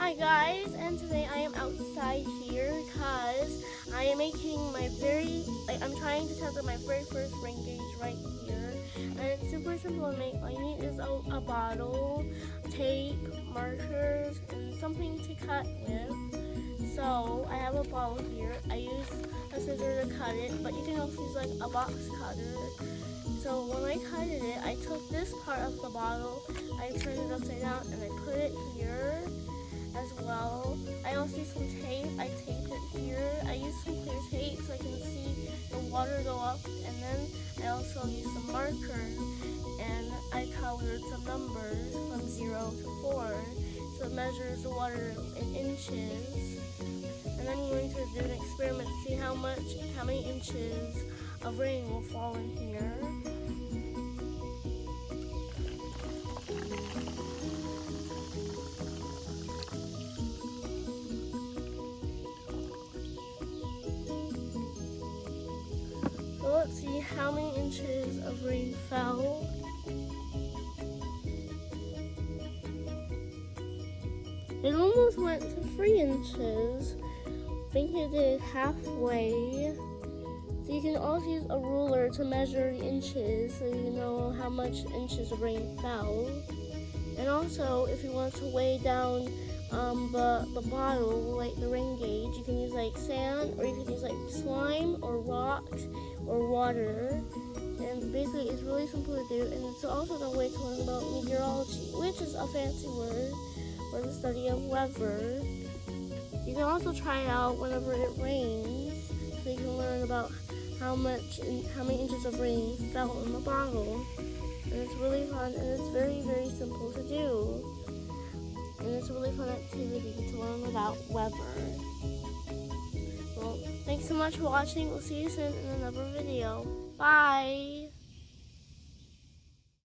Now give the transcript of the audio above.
Hi guys, and today I am outside here because I am making I'm trying to test out my very first rain gauge right here. And it's super simple to make. All you need is a bottle, tape, markers, and something to cut with. So I have a bottle here. I use a scissor to cut it, but you can also use like a box cutter. So when I cut it, I took this part of the bottle, I turned it upside down, and I put it here as well. I also used some tape. I taped it here. I used some clear tape so I can see the water go up, and then I also used some marker and I colored some numbers from 0 to 4 so it measures the water in inches. And then we're going to do an experiment to see how many inches of rain will fall in here. So let's see how many inches of rain fell. It almost went to 3 inches. I think it did halfway. So you can also use a ruler to measure the inches so you know how much inches of rain fell. And also, if you want to weigh down the bottle, like the rain gauge, you can use like sand, or you can use like slime or rocks or water. And basically it's really simple to do, and it's also a way to learn about meteorology, which is a fancy word for the study of weather. You can also try it out whenever it rains, so you can learn about how many inches of rain fell in the bottle. And it's really fun, and it's very, very simple to do. And it's a really fun activity to learn about weather. Well, thanks so much for watching. We'll see you soon in another video. Bye!